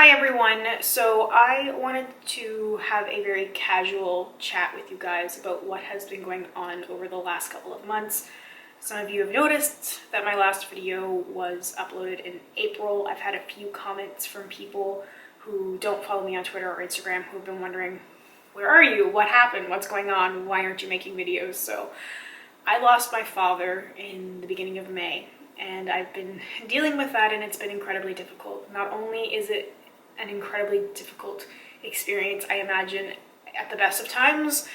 Hi everyone. So I wanted to have a very casual chat with you guys about what has been going on over the last couple of months. Some of you have noticed that my last video was uploaded in April. I've had a few comments from people who don't follow me on Twitter or Instagram who have been wondering, where are you? What happened? What's going on? Why aren't you making videos? So I lost my father in the beginning of May, and I've been dealing with that, and it's been incredibly difficult. Not only is it an incredibly difficult experience, I imagine, at the best of times,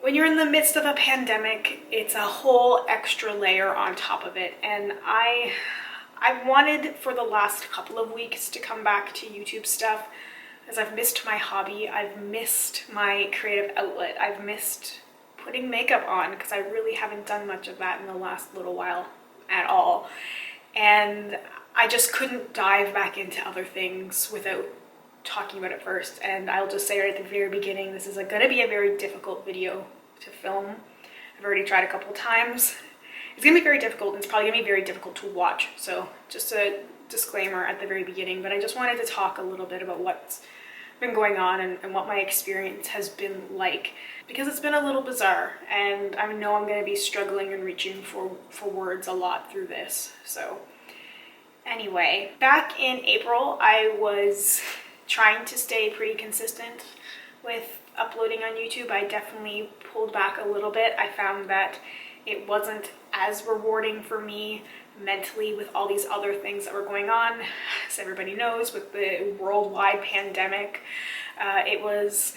when you're in the midst of a pandemic, it's a whole extra layer on top of it. And I wanted for the last couple of weeks to come back to YouTube stuff, as I've missed my hobby, I've missed my creative outlet, I've missed putting makeup on, because I really haven't done much of that in the last little while at all. And I just couldn't dive back into other things without talking about it first. And I'll just say right at the very beginning, this is going to be a very difficult video to film. I've already tried a couple times. It's going to be very difficult, and it's probably going to be very difficult to watch. So just a disclaimer at the very beginning, but I just wanted to talk a little bit about what's been going on and what my experience has been like, because it's been a little bizarre, and I know I'm going to be struggling and reaching for words a lot through this. So anyway, back in April, I was trying to stay pretty consistent with uploading on YouTube. I definitely pulled back a little bit. I found that it wasn't as rewarding for me mentally with all these other things that were going on. As everybody knows, with the worldwide pandemic, it was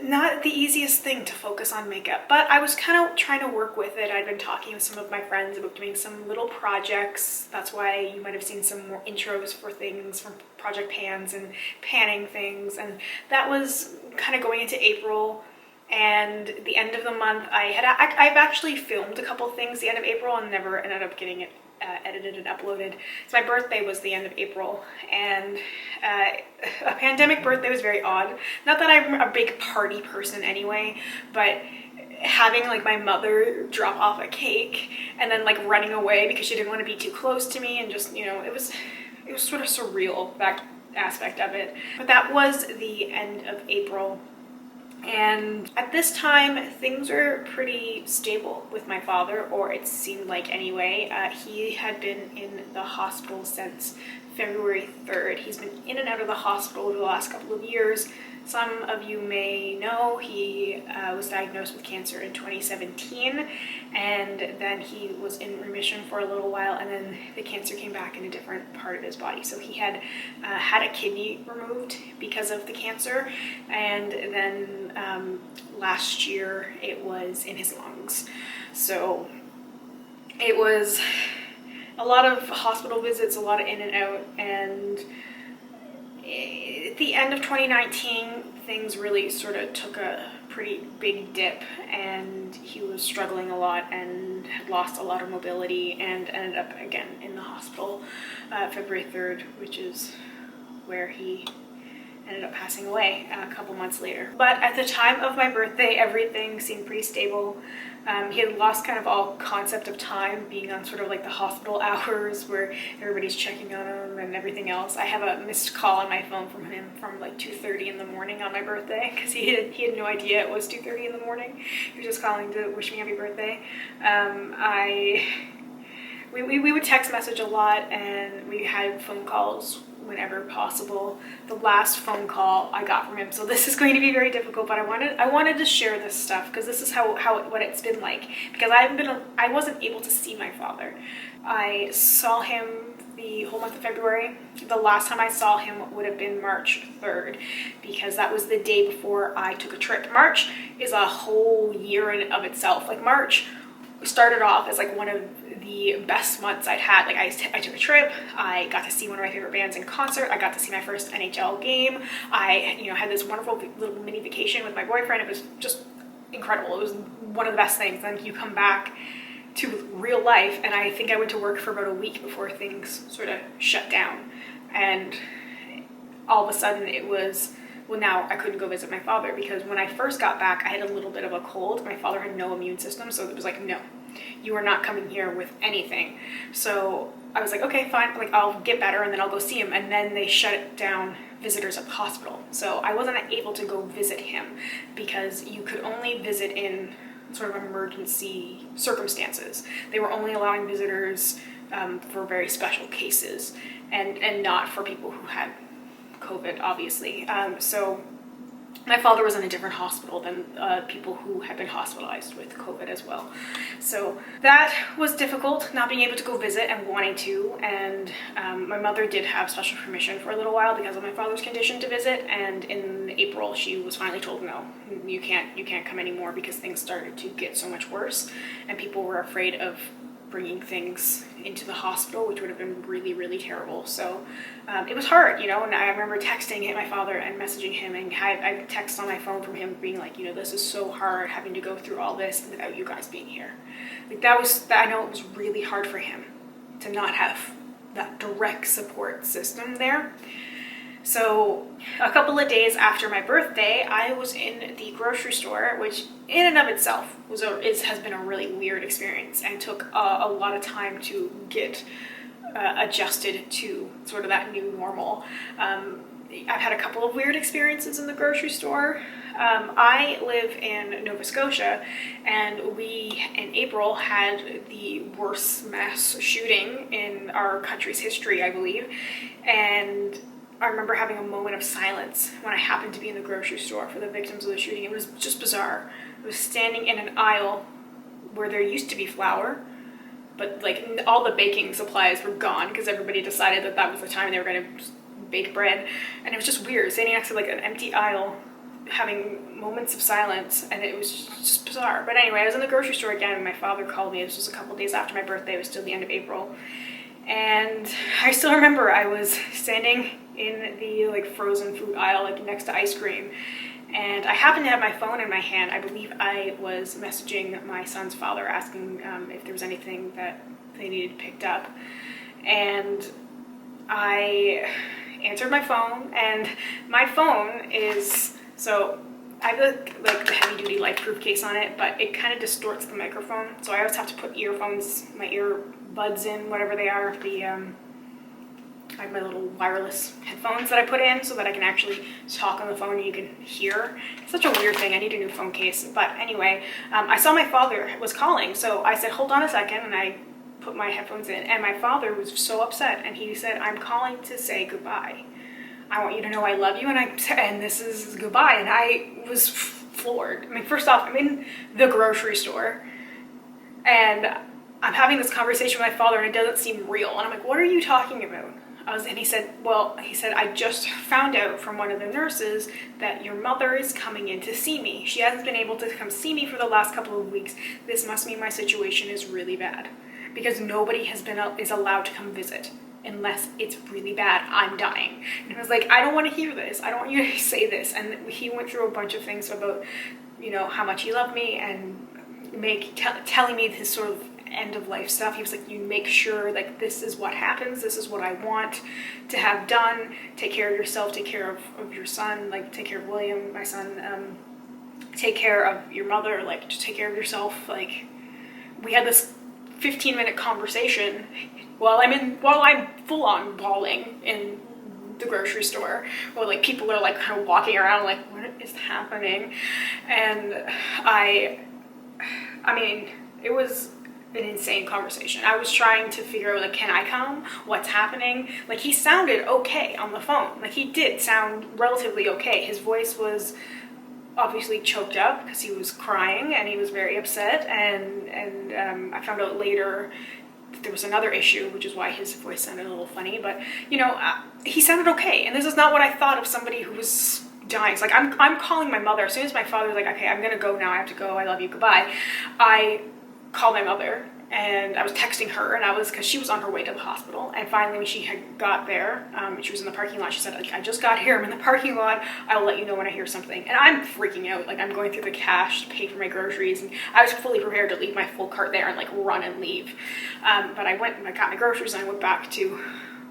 not the easiest thing to focus on makeup, but I was kind of trying to work with it. I'd been talking with some of my friends about doing some little projects. That's why you might have seen some more intros for things from Project Pans and panning things, and that was kind of going into April. And the end of the month, I've actually filmed a couple things the end of April and never ended up getting it edited and uploaded. So my birthday was the end of April, and a pandemic birthday was very odd. Not that I'm a big party person anyway, but having like my mother drop off a cake and then like running away because she didn't want to be too close to me, and just, you know, it was sort of surreal, that aspect of it. But that was the end of April. And at this time, things were pretty stable with my father, or it seemed like anyway. He had been in the hospital since February 3rd. He's been in and out of the hospital over the last couple of years. Some of you may know he was diagnosed with cancer in 2017, and then he was in remission for a little while, and then the cancer came back in a different part of his body. So he had had a kidney removed because of the cancer, and then last year it was in his lungs. So it was a lot of hospital visits, a lot of in and out, and at the end of 2019, things really sort of took a pretty big dip, and he was struggling a lot and had lost a lot of mobility and ended up again in the hospital February 3rd, which is where he ended up passing away a couple months later. But at the time of my birthday, everything seemed pretty stable. He had lost kind of all concept of time, being on sort of like the hospital hours where everybody's checking on him and everything else. I have a missed call on my phone from him from like 2:30 in the morning on my birthday, because he had no idea it was 2:30 in the morning. He was just calling to wish me happy birthday. We would text message a lot, and we had phone calls whenever possible. The last phone call I got from him, so this is going to be very difficult, but I wanted to share this stuff because this is what it's been like, because I wasn't able to see my father. I saw him the whole month of February. The last time I saw him would have been March 3rd, because that was the day before I took a trip. March is a whole year in of itself. Like, March started off as like one of the best months I'd had. Like, I took a trip, I got to see one of my favorite bands in concert, I got to see my first NHL game, I had this wonderful little mini vacation with my boyfriend. It was just incredible. It was one of the best things. Then you come back to real life, and I think I went to work for about a week before things sort of shut down, and all of a sudden it was, well, now I couldn't go visit my father, because when I first got back, I had a little bit of a cold. My father had no immune system, so it was like, no, You are not coming here with anything. So I was like, okay, fine, like I'll get better and then I'll go see him. And then they shut down visitors at the hospital. So I wasn't able to go visit him because you could only visit in sort of emergency circumstances. They were only allowing visitors for very special cases and not for people who had COVID, obviously. So my father was in a different hospital than people who had been hospitalized with COVID as well. So that was difficult, not being able to go visit and wanting to. And my mother did have special permission for a little while because of my father's condition to visit. And in April, she was finally told, no, you can't come anymore because things started to get so much worse. And people were afraid of bringing things into the hospital, which would have been really, really terrible. So it was hard, and I remember texting my father and messaging him, and I text on my phone from him being like, this is so hard having to go through all this without you guys being here. Like I know it was really hard for him to not have that direct support system there. So a couple of days after my birthday, I was in the grocery store, which in and of itself has been a really weird experience and took a lot of time to get adjusted to sort of that new normal. I've had a couple of weird experiences in the grocery store. I live in Nova Scotia, and we, in April, had the worst mass shooting in our country's history, I believe. And I remember having a moment of silence when I happened to be in the grocery store for the victims of the shooting. It was just bizarre. I was standing in an aisle where there used to be flour, but like all the baking supplies were gone because everybody decided that was the time they were going to bake bread. And it was just weird, standing next to like an empty aisle, having moments of silence, and it was just bizarre. But anyway, I was in the grocery store again, and my father called me. This was a couple days after my birthday. It was still the end of April. And I still remember I was standing in the like frozen food aisle, like next to ice cream, and I happened to have my phone in my hand. I believe I was messaging my son's father asking if there was anything that they needed picked up, and I answered my phone, and my phone is, so I have like the heavy duty life-proof case on it, but it kind of distorts the microphone, so I always have to put earphones, my earbuds in, whatever they are, I have my little wireless headphones that I put in so that I can actually talk on the phone and you can hear. It's such a weird thing. I need a new phone case. But anyway, I saw my father was calling, so I said, hold on a second, and I put my headphones in, and my father was so upset, and he said, I'm calling to say goodbye. I want you to know I love you, and this is goodbye. And I was floored. I mean, first off, I'm in the grocery store, and I'm having this conversation with my father, and it doesn't seem real. And I'm like, what are you talking about? And he said, I just found out from one of the nurses that your mother is coming in to see me. She hasn't been able to come see me for the last couple of weeks. This must mean my situation is really bad because nobody is allowed to come visit unless it's really bad. I'm dying. And I was like, I don't want to hear this. I don't want you to say this. And he went through a bunch of things about, how much he loved me and telling me his sort of end of life stuff. He was like, you make sure like this is what happens, this is what I want to have done, take care of yourself, take care of your son, like take care of William, my son, take care of your mother, like just take care of yourself. Like we had this 15-minute conversation while I'm full on bawling in the grocery store, or like people are like kind of walking around like, what is happening? And I mean, it was an insane conversation. I was trying to figure out, like, can I come? What's happening? Like, he sounded okay on the phone. Like, he did sound relatively okay. His voice was obviously choked up because he was crying and he was very upset. And I found out later that there was another issue, which is why his voice sounded a little funny. But, he sounded okay. And this is not what I thought of somebody who was dying. It's like, I'm calling my mother. As soon as my father was like, okay, I'm going to go now. I have to go. I love you. Goodbye. I called my mother and I was texting her, and because she was on her way to the hospital. And finally, when she had got there, she was in the parking lot. She said, I just got here. I'm in the parking lot. I will let you know when I hear something. And I'm freaking out. Like, I'm going through the cash to pay for my groceries, and I was fully prepared to leave my full cart there and like run and leave. But I went and I got my groceries, and I went back to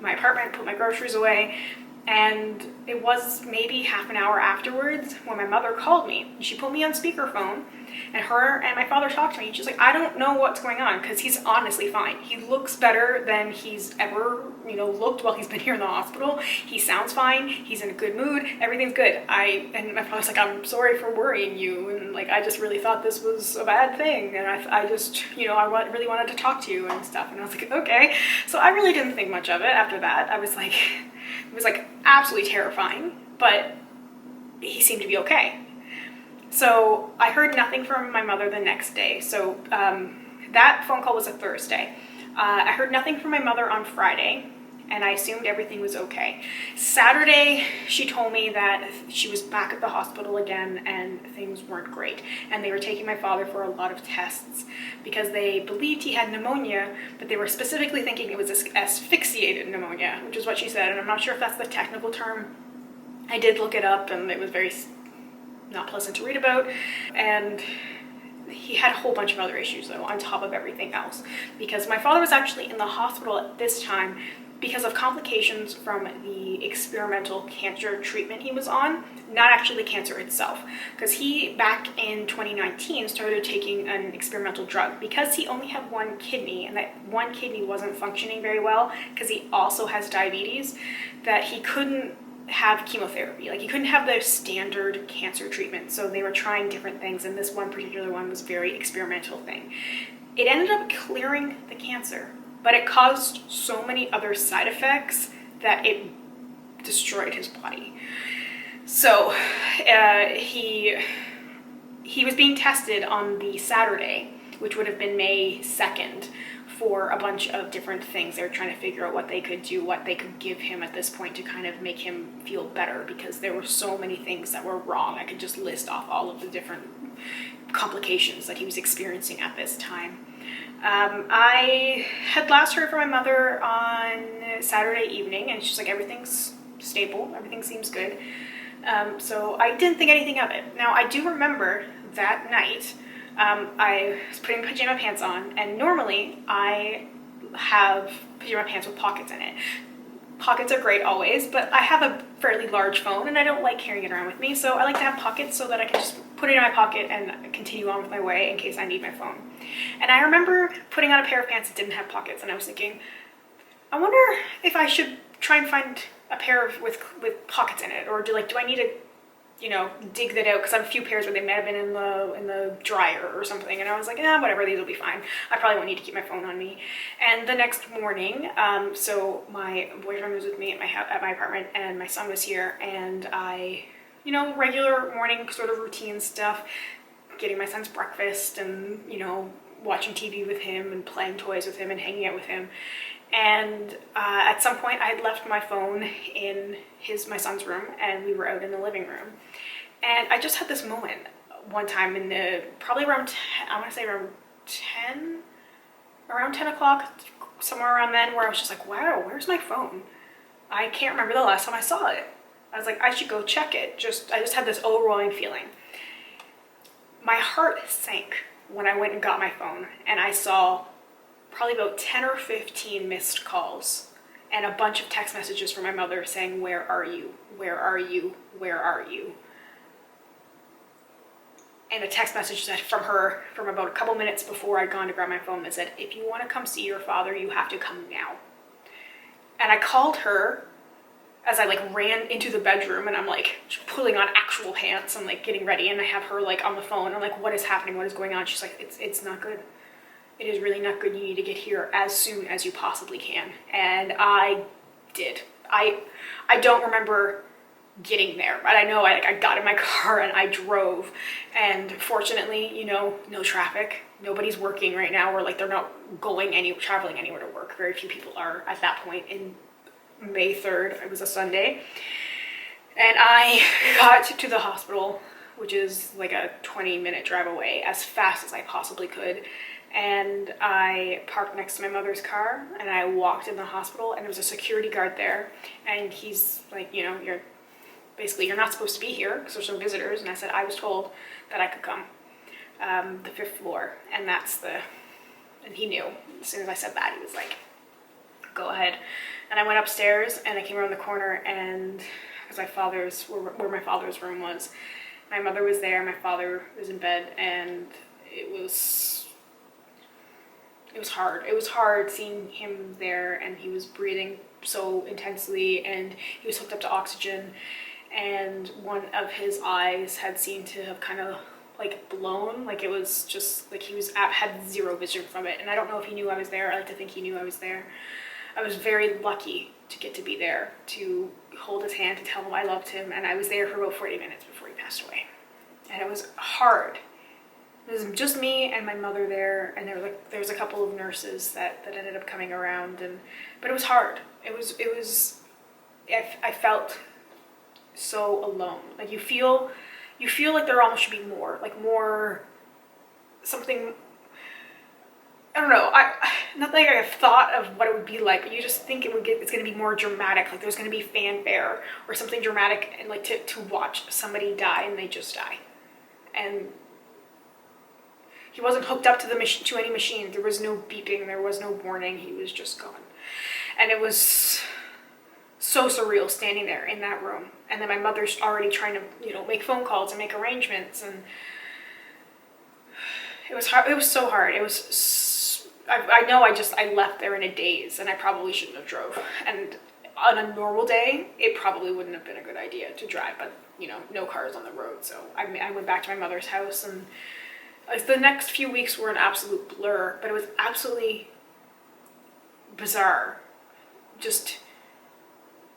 my apartment, put my groceries away, And it was maybe half an hour afterwards when my mother called me. She put me on speakerphone, and her and my father talked to me. She's like, I don't know what's going on, because he's honestly fine. He looks better than he's ever, looked while he's been here in the hospital. He sounds fine. He's in a good mood. Everything's good. And my father's like, I'm sorry for worrying you. And like, I just really thought this was a bad thing. And I just, I really wanted to talk to you and stuff. And I was like, okay. So I really didn't think much of it after that. I was like, it was like absolutely terrifying, but he seemed to be okay. So I heard nothing from my mother the next day. So that phone call was a Thursday. I heard nothing from my mother on Friday, and I assumed everything was okay. Saturday, she told me that she was back at the hospital again and things weren't great. And they were taking my father for a lot of tests because they believed he had pneumonia, but they were specifically thinking it was asphyxiated pneumonia, which is what she said. And I'm not sure if that's the technical term. I did look it up, and it was very not pleasant to read about. And he had a whole bunch of other issues though on top of everything else, because my father was actually in the hospital at this time because of complications from the experimental cancer treatment he was on, not actually the cancer itself. Because he, back in 2019, started taking an experimental drug because he only had one kidney, and that one kidney wasn't functioning very well because he also has diabetes, that he couldn't have chemotherapy. Like, he couldn't have the standard cancer treatment. So they were trying different things, and this one particular one was very experimental thing. It ended up clearing the cancer, but it caused so many other side effects that it destroyed his body. So he was being tested on the Saturday, which would have been May 2nd, for a bunch of different things. They were trying to figure out what they could do, what they could give him at this point to kind of make him feel better, because there were so many things that were wrong. I could just list off all of the different complications that he was experiencing at this time. I had last heard from my mother on Saturday evening, and she's like, everything's stable, everything seems good. So I didn't think anything of it. Now, I do remember that night, I was putting pajama pants on, and normally I have pajama pants with pockets in it. Pockets are great always, but I have a fairly large phone and I don't like carrying it around with me, so I like to have pockets so that I can just put it in my pocket and continue on with my way in case I need my phone. And I remember putting on a pair of pants that didn't have pockets, and I was thinking, I wonder if I should try and find a pair with pockets in it, or do I need to dig that out, because I have a few pairs where they may have been in the dryer or something, and I was like, whatever, these will be fine. I probably won't need to keep my phone on me. And the next morning, so my boyfriend was with me at my apartment, and my son was here, and I, regular morning sort of routine stuff, getting my son's breakfast, and watching TV with him and playing toys with him and hanging out with him. And at some point I had left my phone in my son's room, and we were out in the living room. And I just had this moment one time probably around, I want to say around 10 o'clock, somewhere around then, where I was just like, wow, where's my phone? I can't remember the last time I saw it. I was like, I should go check it. I just had this overwhelming feeling. My heart sank when I went and got my phone, and I saw probably about 10 or 15 missed calls and a bunch of text messages from my mother saying, where are you? Where are you? Where are you? And a text message that from her from about a couple minutes before I'd gone to grab my phone that said, if you want to come see your father, you have to come now. And I called her as I ran into the bedroom, and I'm pulling on actual pants and getting ready, and I have her on the phone. I'm like, what is happening? What is going on? She's like, it's not good. It is really not good. You need to get here as soon as you possibly can. And I did. I don't remember getting there, but I know I got in my car and I drove, and fortunately, no traffic. Nobody's working right now, or they're not traveling anywhere to work. Very few people are at that point in May 3rd. It was a Sunday. And I got to the hospital, which is a 20-minute drive away, as fast as I possibly could. And I parked next to my mother's car, and I walked in the hospital, and there was a security guard there, and he's like, you're not supposed to be here because there's no visitors. And I said, I was told that I could come, the 5th floor, and and he knew. As soon as I said that, he was like, go ahead. And I went upstairs and I came around the corner, and because where my father's room was, my mother was there, my father was in bed, and it was hard. It was hard seeing him there, and he was breathing so intensely, and he was hooked up to oxygen, and one of his eyes had seemed to have kind of like blown, like it was just like had zero vision from it. And I don't know if he knew I was there. I like to think he knew I was there. I was very lucky to get to be there, to hold his hand, to tell him I loved him, and I was there for about 40 minutes before he passed away. And it was hard. It was just me and my mother there, and there was a couple of nurses that ended up coming around, but it was hard. I felt so alone. Like you feel like there almost should be more something. I don't know. Not that I've thought of what it would be like, but you just think it's going to be more dramatic. Like there's going to be fanfare or something dramatic, and like to watch somebody die, and they just die. And he wasn't hooked up to any machine. There was no beeping. There was no warning. He was just gone. And it was so surreal standing there in that room. And then my mother's already trying to, make phone calls and make arrangements. And it was hard. It was so hard. It was, I know I left there in a daze, and I probably shouldn't have drove. And on a normal day, it probably wouldn't have been a good idea to drive, but no cars on the road. So I went back to my mother's house, and the next few weeks were an absolute blur, but it was absolutely bizarre. Just,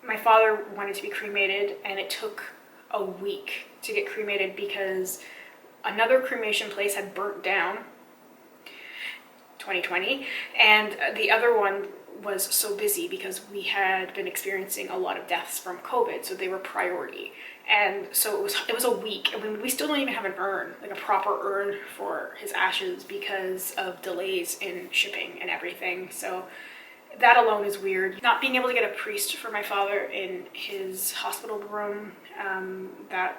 my father wanted to be cremated, and it took a week to get cremated because another cremation place had burnt down 2020, and the other one was so busy because we had been experiencing a lot of deaths from COVID, so they were priority. And so it was a week, and we still don't even have an urn, like a proper urn for his ashes, because of delays in shipping and everything. So that alone is weird. Not being able to get a priest for my father in his hospital room, that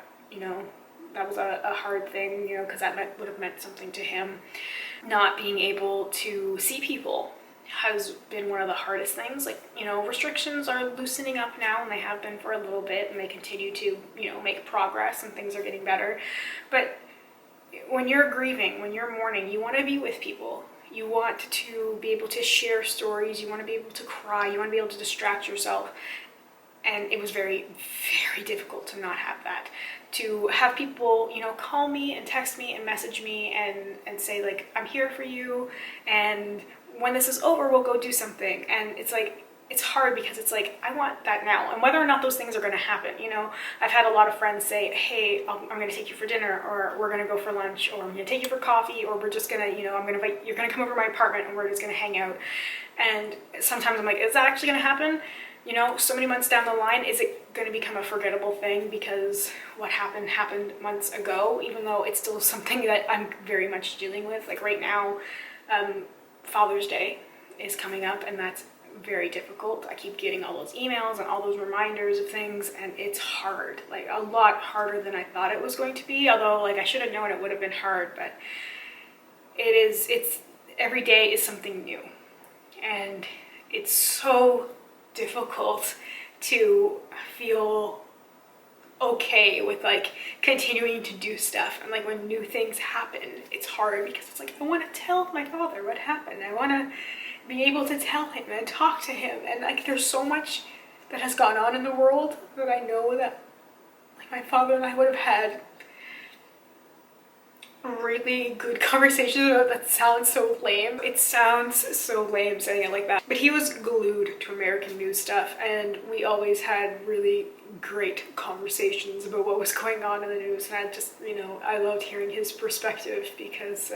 was a hard thing, because that would have meant something to him. Not being able to see people has been one of the hardest things. Restrictions are loosening up now, and they have been for a little bit, and they continue to, make progress, and things are getting better. But when you're grieving, when you're mourning, you want to be with people. You want to be able to share stories. You want to be able to cry. You want to be able to distract yourself. And it was very, very difficult to not have that. To have people, call me and text me and message me and say, like, I'm here for you, and when this is over, we'll go do something. And it's hard because it's like, I want that now. And whether or not those things are going to happen, I've had a lot of friends say, hey, I'm going to take you for dinner, or we're going to go for lunch, or I'm going to take you for coffee, or we're just going to, I'm going to invite, you're going to come over to my apartment, and we're just going to hang out. And sometimes I'm like, is that actually going to happen? So many months down the line, is it going to become a forgettable thing because what happened months ago, even though it's still something that I'm very much dealing with. Like right now, Father's Day is coming up, and that's very difficult. I keep getting all those emails and all those reminders of things, and it's hard, like a lot harder than I thought it was going to be. Although, like, I should have known it would have been hard, but it's every day is something new, and it's so difficult to feel okay with like continuing to do stuff. And like when new things happen, it's hard because it's like, I want to tell my father what happened. I want to be able to tell him and talk to him. And like there's so much that has gone on in the world that I know that like my father and I would have had really good conversations about. That sounds so lame. It sounds so lame saying it like that. But he was glued to American news stuff, and we always had really great conversations about what was going on in the news. And I just, I loved hearing his perspective because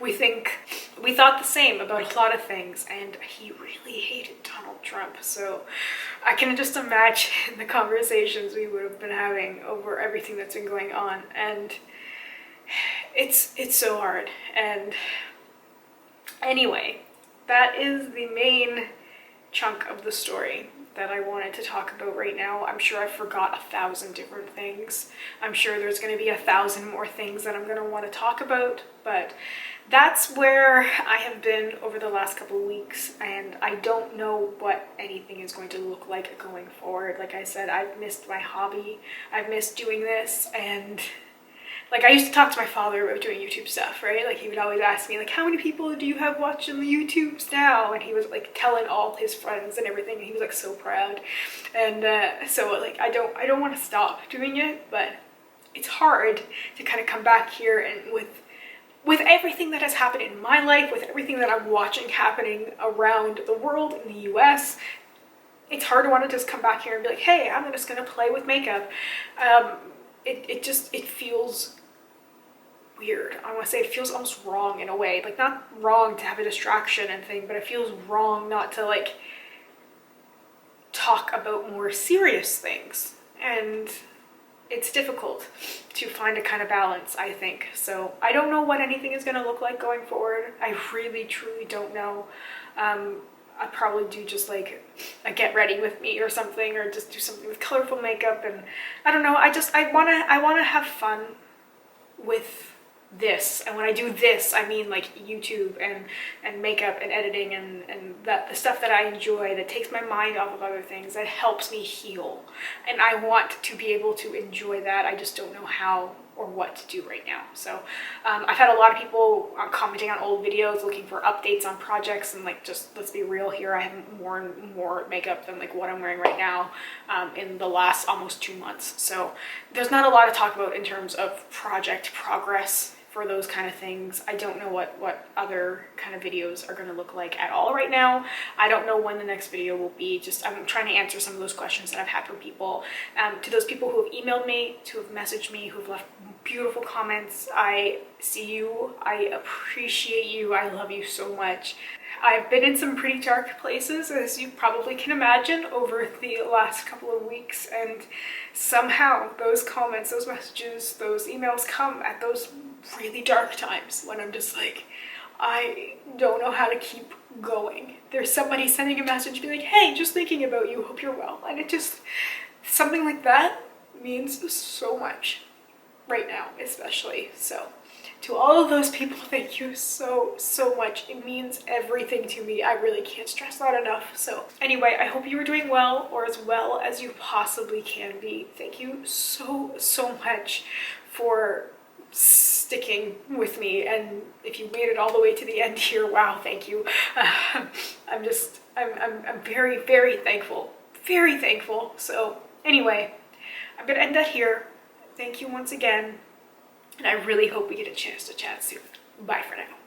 we thought the same about a lot of things, and he really hated Donald Trump. So I can just imagine the conversations we would have been having over everything that's been going on. And it's so hard. And anyway, that is the main chunk of the story. that I wanted to talk about right now. I'm sure I forgot 1,000 different things. I'm sure there's going to be 1,000 more things that I'm going to want to talk about, but that's where I have been over the last couple of weeks, and I don't know what anything is going to look like going forward. Like I said, I've missed my hobby. I've missed doing this, and like I used to talk to my father about doing YouTube stuff, right? Like he would always ask me like, how many people do you have watching the YouTubes now? And he was like telling all his friends and everything, and he was like so proud. And so like I don't want to stop doing it, but it's hard to kind of come back here and with everything that has happened in my life, with everything that I'm watching happening around the world in the US, it's hard to want to just come back here and be like, hey, I'm just gonna play with makeup. It feels weird. I want to say it feels almost wrong in a way. Like not wrong to have a distraction and thing, but it feels wrong not to like talk about more serious things. And it's difficult to find a kind of balance, I think. So I don't know what anything is going to look like going forward. I really, truly don't know. I probably do just like a get ready with me or something, or just do something with colorful makeup, and I don't know. I wanna have fun with this, and when I do this, I mean like YouTube and makeup and editing and that the stuff that I enjoy, that takes my mind off of other things, that helps me heal, and I want to be able to enjoy that. I just don't know how or what to do right now. So I've had a lot of people commenting on old videos looking for updates on projects, and like, just let's be real here, I have more and more makeup than like what I'm wearing right now in the last almost 2 months. So there's not a lot to talk about in terms of project progress for those kind of things. I don't know what other kind of videos are going to look like at all right now. I don't know when the next video will be. Just I'm trying to answer some of those questions that I've had from people. To those people who have emailed me, who have messaged me, who've left beautiful comments, I see you, I appreciate you, I love you so much. I've been in some pretty dark places, as you probably can imagine, over the last couple of weeks, and somehow those comments, those messages, those emails come at those really dark times when I'm just like, I don't know how to keep going. There's somebody sending a message being like, hey, just thinking about you, hope you're well. And it just, something like that means so much right now, especially. So to all of those people, thank you so much. It means everything to me. I really can't stress that enough. So anyway, I hope you are doing well, or as well as you possibly can be. Thank you so much for sticking with me, and if you made it all the way to the end here, wow, thank you. I'm very thankful. So anyway, I'm gonna end that here. Thank you once again, and I really hope we get a chance to chat soon. Bye for now.